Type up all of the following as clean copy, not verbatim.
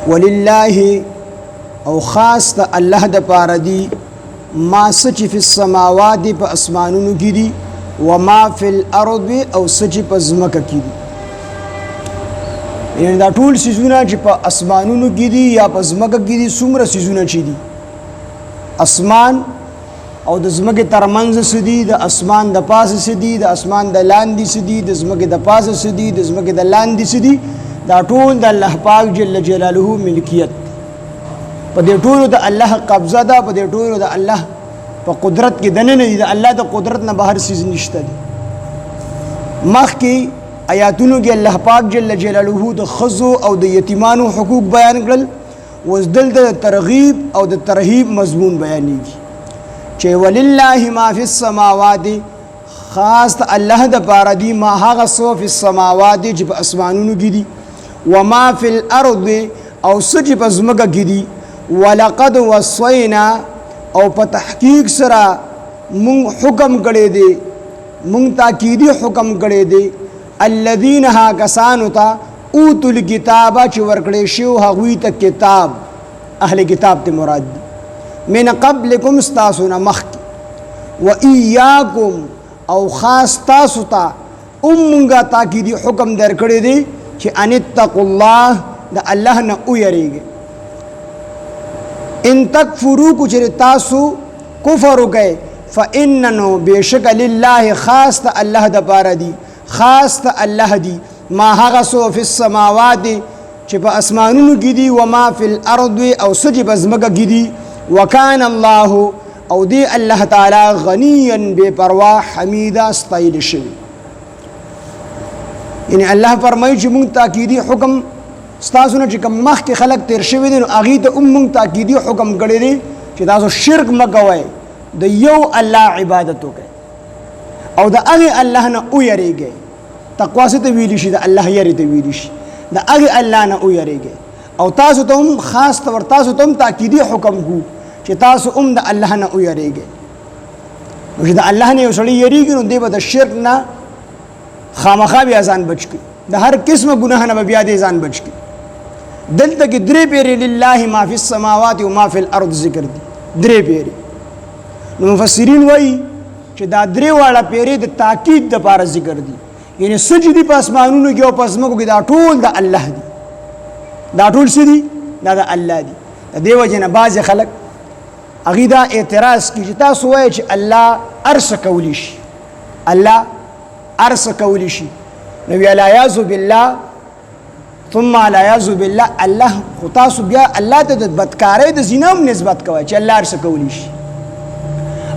ولله او خاص ته الله د پاره دی ما سچ فی السماوات په اسمانونو کې دي وما فی الارض او سچ په زمکه کې دي. یعنی دا ټول سيزونه چې په اسمانونو کې دي یا په زمکه کې دي څومره سيزونه چي دي اسمان او د زمکه ترمنځ سدي د اسمان د پاسه سدي د اسمان د لاندې سدي د زمکه د پاسه سدي د زمکه د لاندې سدي دا ټول د الله پاک جل جلاله ملکیت په دې ټول د الله قبضه ده په دې ټول د الله په قدرت کې دنه نه دي د الله د قدرت نه بهر سيز نشته دي. مخکې آیاتونو کې الله پاک جل جلاله د خزو او د یتیمانو حقوق بیان کړل اوس دلته د ترغیب او د ترهیب مضمون بیانېږي چې ولله ما فی السماوات خاص الله د پاره دی ما هغه سو فی السماوات چې په اسمانونو کې دي وما فی الارض او سچ په زمکه کې دي ولقد وصینا او په تحقیق سره مون حکم کړی دی مون تاکیدی حکم کړی دی الذين ها کسانو ته اوتل کتاب چې ورکړې شو هغوی ته کتاب اهل کتاب ته مراد دی من قبلکم استاسنا مخک و ایاکم او خاص تاسو ته امونګه تاکیدی حکم درکړی دی چې ان اتقوا الله د الله نه ویریږي ان تکفروا کو چې تاسو کفر وکئ فاننو بشک لله خاص ته الله د پاره دی خاص ته الله دی ما هغه سو فی السماوات چې په اسمانونو کې دي و ما فی الارض او سج په زمکه کې دي وکان الله او دی الله تعالی غنیا بے پروا حمیدا استایل شوی. یعنی الله فرمایي چې مونږ تاکیدی حکم ستاسو نه چې کوم مخکې خلق تیر شوی دي نو هغې ته مونږ تاکیدی حکم کړی دی چې تاسو شرک مه کوئ د یو الله عبادت وکړئ او د هغې الله نه ویریږئ. تقوا څه ته ویلی شي د الله یری ته ویلی شي د هغې الله نه ویریږئ او تاسو ته هم خاص طور تاسو ته هم تاکیدي حکم کو چې تاسو هم د الله نه ویریږئ. نو چې د الله نه یو سړی یریږي نو دی به د شرک نه خامخا بیا ځان بچ کړي د هر قسمه ګناه نه به بیا دی ځان بچ کړي. دلته کې درې پیرې لله ما فی السماوات و ما فی الارض ذکر دي درې پیرې. نو مفسرین وایي چې دا درې واړه پیرې د تاکید دپاره ذکر دي یعنی سجدي په اسمانونو کې او په ځمکو کې دا ټول د الله دي دا ټول څه دي دا د الله دي. د دې وجې نه بعضې خلک هغې دا اعتراض کوي چې تاسو وایئ چې الله هر څه کولی شي الله هر څه کولی شي نو بیا العیاذ بالله ثم العیاذ بالله الله خو تاسو بیا الله ته د بدکارۍ د زنا هم نسبت کوئ چې الله هر څه کولی شي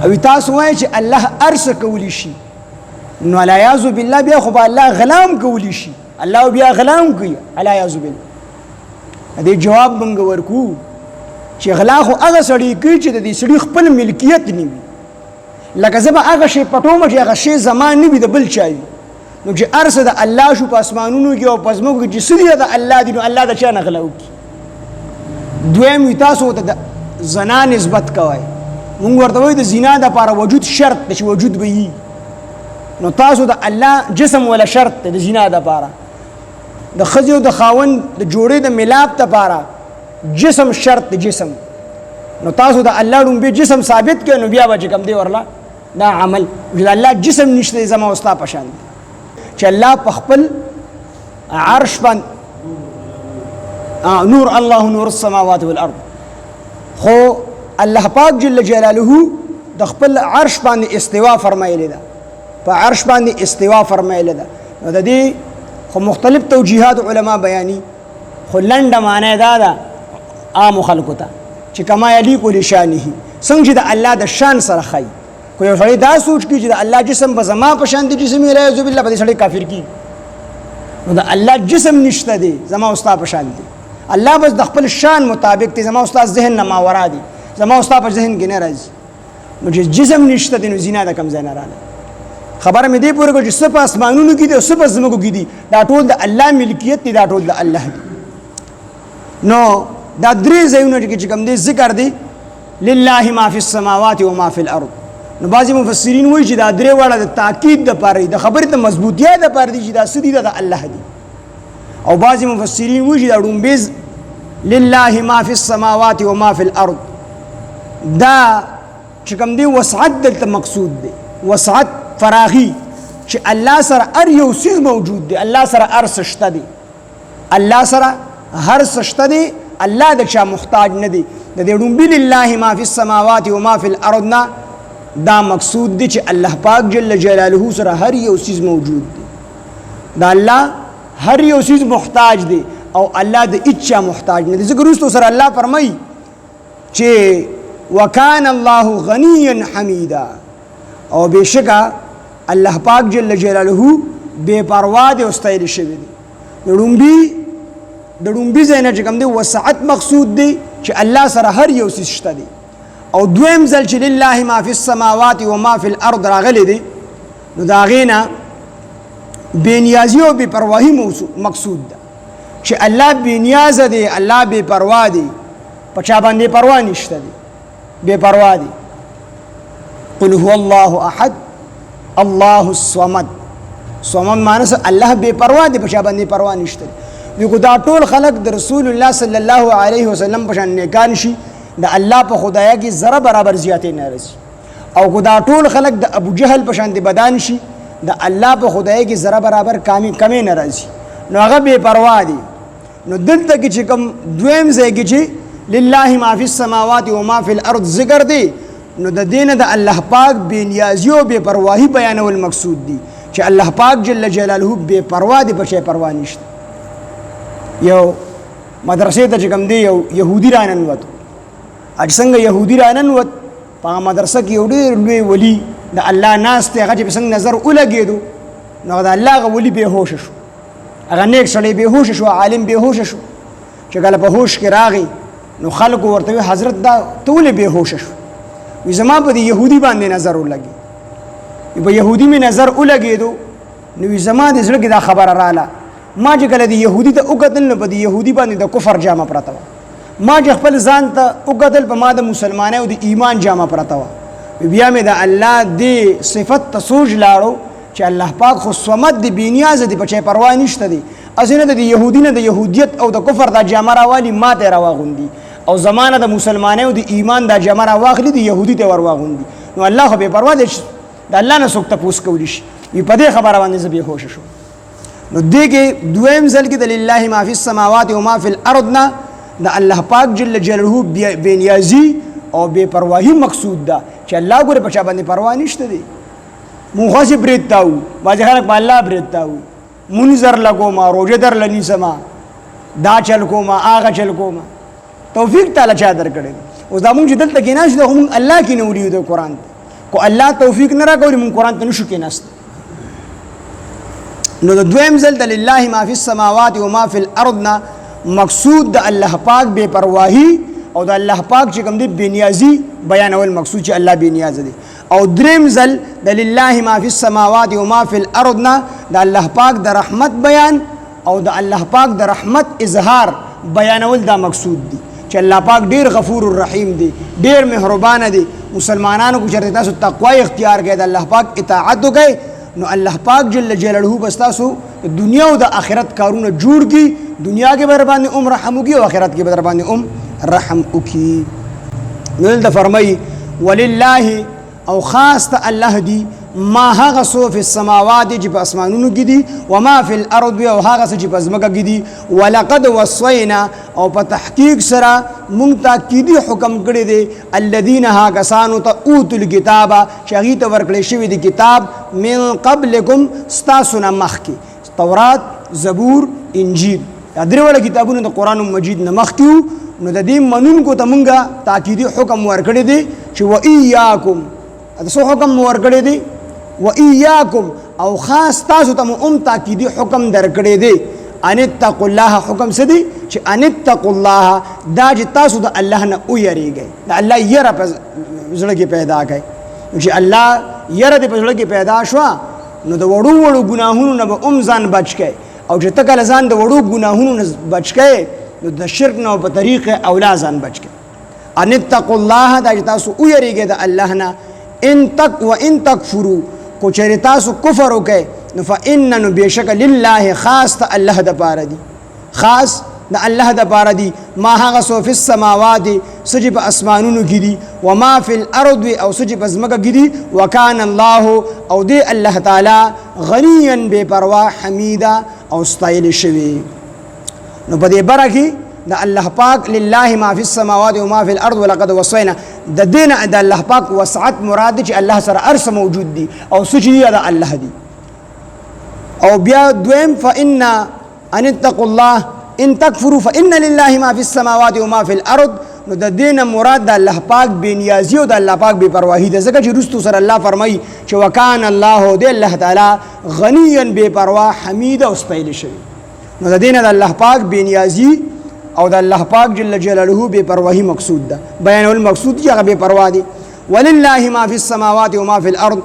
او تاسو وایئ چې الله هر څه کولی شي نو العیاذ بالله بیا خو به الله غلام کولی شي الله بیا غلام کوي العیاذ بالله. دې جواب موږ ورکو چې غلا خو هغه سړی کوي چې د دې سړي خپل ملکیت نه وي لکه زه به هغه شی پټوم چې هغه شی زما نه وي د بل چا وي نو چې هر څه د الله شو په اسمانونو کې او په ځمکو کې چې څه دي د الله دي نو الله د چا نه غلا وکړي. دویم وي تاسو ته د زنا نسبت کوئ مونږ ورته وایو د زنا دپاره وجود شرط دی چې وجود به وي نو تاسو د الله جسم ولا شرط دی د زنا دپاره د ښځې او د خاوند د جوړې د ملاپ دپاره جسم شرط دی جسم نو تاسو د الله ړومبې جسم ثابت کړئ نو بیا به چې کوم دی ورله دا عمل چې د الله جسم نشته دی زما او ستا په شان دی چې الله په خپل عرش باندې نور الله نور السماوات والارض خو الله پاک جل جلاله د خپل عرش باندې استوا فرمایلی ده په عرش باندې استوا فرمایلی ده نو د دې خو مختلف توجیهات علما بیاني خو لنډه معنی دا ده عام خلکو ته چې کما یلیق لشانه څنګه چې د الله د شان سره ښایي خو یو سړی دا سوچ کړي چې د الله جسم به زما په شان دی جسم والعیاذ بالله به دې سړی کافر کېږي نو د الله جسم نشته دی زما او ستا په شان دی الله بس د خپل شان مطابق دی زما او ستا ذهن نه ماورا دی زما او ستا په ذهن کې نه راځي نو چې جسم نشته دی نو زنا د کوم ځای نه راغله. خبره مې دې پورې کړه چې څه په اسمانونو کې دي او څه په ځمکو کې دي دا ټول د الله ملکیت دی دا ټول د الله دی. نو دا درې ځایونه چې کوم دی ذکر دی لله ما فی السماوات و ما فی الارض نو بعضې مفسرین وایي چې دا درې واړه د تاکید دپاره دي د خبرې د مضبوطیا دپاره دي چې دا څه دي دا د الله دي او بعضې مفسرین وایي چې دا ړومبې لله ما فی السماوات و ما فی الارض دا چې کوم دی وسعت دلته مقصود دی وسعت فراغي چې الله سره هر یو څیز موجود دی الله سره هر څه شته دی الله سره هر څه شته دی الله د چا محتاج نه دی د دې ډومبي لله ما فی السماوات و ما فی الارض نه دا مقصود دی چې الله پاک جل جلاله سره هر یو څیز موجود دی دا الله هر یو څیز محتاج دی او الله د اچا محتاج نه دی ځکه وروسته سره الله فرمایي چې وکان الله غنیا حمیدا او بشکا الله پاک جل جلاله بے پروا دی او ستایل شوی دی د ډومبي ځای نه چې کوم دی وسعت مقصود دی چې الله سره هر یو څیز شته دی او دویم ځل چې لله ما فی السماوات و ما فی الارض راغلی دی نو د هغې نه بې نیازي او بې پرواهي مقصود ده چې الله بې نیازه دی الله بې پروا دی په چا باندې پروا نشته دی بے پروا دی قل هو الله احد الله الصمد صمد معنی الله بے پروا دی په چا باندې پروا نشته دی کو دا ټول خلق د رسول الله صلی الله علیه وسلم په شان نیکان شي د الله په خدایا کې ذره برابر زیاتې نه رسي او کو دا ټول خلق د ابو جهل په شان دی بدان شي د الله په خدایا کې ذره برابر کمی نه راځي نو هغه بے پروا دی نو دلته کې چې کوم دویم ځای کې چې لله ما فی السماوات و ما فی الارض ذکر دی نو د دین د الله پاک بے نیازی او بے پرواهی بیانول مقصود دی چې الله پاک جل جلاله بے پروا دی په شی پروا نشته یو مدرسې ته چې کوم دی یو يهودي راننوت اج څنګه يهودي راننوت په مدرسه کې یو ډېر لوی ولی د الله ناس ته هغه په څنګه نظر ولګېدو نو د الله غ ولی به هوش شو هغه نیک سړی به هوش شو عالم به هوش شو چې کله په هوش کې راغی نو خلق ورته حضرت دا ټول به هوش شو وي زما په يهودي باندې نظر ولګي په يهودي می نظر ولګېدو نو زما د زړه کې دا خبره رااله ما چې کله د يهودي ته وکتل نو په يهودي باندې د کفر جامه پراته و ما چې خپل ځان ته وکتل په ما د مسلمانۍ او د ایمان جامه پراته و بیا مې د الله دی صفت ته سوچ لاړو چې الله پاک خو صمد دی بې نیازه دی په چا پروا نشته دی اسنه د يهودي نه د يهودیت او د کفر د جامه راوالي ما ته راواغوندي او زمانه د مسلمانۍ او د ایمان د جامه راواخلي د يهودي ته ورواغوندي نو الله خو بې پروا دی د الله نه څوک تپوس کولی شي په دې خبره باندې زه بې هوشه شو نو دې کې دویم ځل کې د لله ما فی السماوات و ما فی الارض نه د الله پاک جل جلاله بې نیازي او بے پرواهی مقصود ده چې الله ګوره په چا باندې پروا نشته دی مونږ خاصه برتاو باځه خلک په الله برتاو منظر لګوما روزه در لنی سما دا چل کوما هغه چل کوما توفیق تعالی چا درکړي اوس دا مونږ دلته کې نه شو هم الله کې نه وریو د قران کو الله توفیق نه راکوي مونږ قران ته نشو کې نست نو د دویم ځل د لله ما فی السماوات و ما فی الارض نه مقصود د الله پاک بے پرواهی او د الله پاک چې کوم دی بے نیازي بیانول مقصود چې الله بے نیاز دی او دریم ځل د لله ما فی السماوات و ما فی الارض نه د الله پاک د رحمت بیان او د الله پاک د رحمت اظهار بیانول دا مقصود دی چې الله پاک ډیر غفور الرحیم دی ډیر مهربان دی مسلمانانو کو چرته تاسو تقوا اختیار کړئ د الله پاک اطاعت وکړئ نو الله پاک جل جلاله بس تاسو دنیا او د آخرت کارونه جوړ کی دنیا کې بر باندې رحم وکي او آخرت کې بر باندې رحم وکي نو د فرمای ولله او خاص ته الله دی ما هغه سو فی السماوات چې په اسمانونو کې دي و ما فی الارض او هغه چې په ځمکه کې دي ولقد وصینا او په تحقیق سره مونږ تاکیدی حکم کړی دی الذین ها کسانو ته اوتل کتاب شغی ته ورکړی شوی دی کتاب من قبلکم استاسنا مخکی تورات زبور انجیل درې وړ کتابونه د قران مجید نه مخکیو نو د دې منونکو ته مونږه تاکیدی حکم ورکړی دی چې و ایاکم تاسو حکم ورکړی دی و ایاکم او خاص تاسو ته تاکیدی حکم درکړی دی ان اتقوا الله حکم سدي چې ان اتقوا الله دا چې تاسو د الله نه ویریږئ د الله یره په زړه کې پیدا کړئ چې الله یره د په زړه کې پیدا شو نو د وړو وړو ګناهونو نه به ځان بچ کړئ او چې تکل ځان د وړو ګناهونو نه بچ کړئ نو د شرک نه په طریقه اولا ځان بچ کړئ ان اتقوا الله دا چې تاسو ویریږئ د الله نه ان تکفروا کو چری تاسو کفر وکئ نو فإن نو بشک لله خاص ته الله د پاره دی خاص د الله د پاره دي ما هغه سو فی السماوات سجب اسمانونو کې دي و ما فی الارض او سجب ازمکه کې دي وکان الله او دی الله تعالی غنیا بے پروا حمیدا او استایل شوی. نو په دې بره کې د الله پاک لله ما فی السماوات و ما فی الارض ولقد وصینا د دین د الله پاک وسعت مراد چې الله سره ارس موجود دي او سچ دی د الله دي. او بیا دویم فإن ان اتقوا الله ان تکفروا فإن لله ما فی السماوات و ما فی الارض. نو د دین مراد د الله پاک بے نیازی او د الله پاک بے پرواهی ده ځکه چې رستو سره الله فرمایي چې وکان الله دی الله تعالی غنیا بے پروا حمید او استایل شوی. نو د دین د الله پاک بے نیازی او د الله پاک جل جلاله بے پرواهی مقصود ده. بیان المقصود چې هغه بے پروا دي. ولله ما فی السماوات و ما فی الارض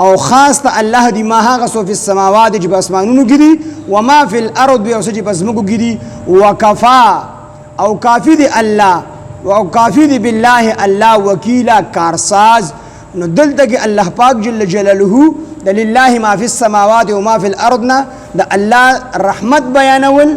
او خاص ته الله دی ما هغه سو فی السماوات چې په اسمانونو کې دي و ما فی الارض او چې په ځمکو کې دي وکفا او کافی دی الله او کافی دی بالله الله وکیلا کارساز. نو دلته کې الله پاک جل جلاله د لله ما فی السماوات و ما فی الارض نه د الله رحمت بیانول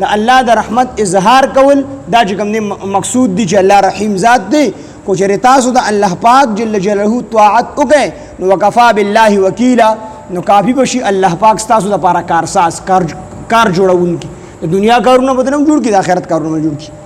د الله د رحمت اظهار کول دا چې کوم مقصود دی چې الله رحیم ذات دی. کو چې تاسو د الله پاک جل جلاله طاعت وکئ نو وکفا بالله وکیلا نو کافی بشي الله پاک تاسو د لپاره کارساز کار جوړونکي. د دنیا کارونه بدنم جوړ کړي د آخرت کارونه جوړ کړي.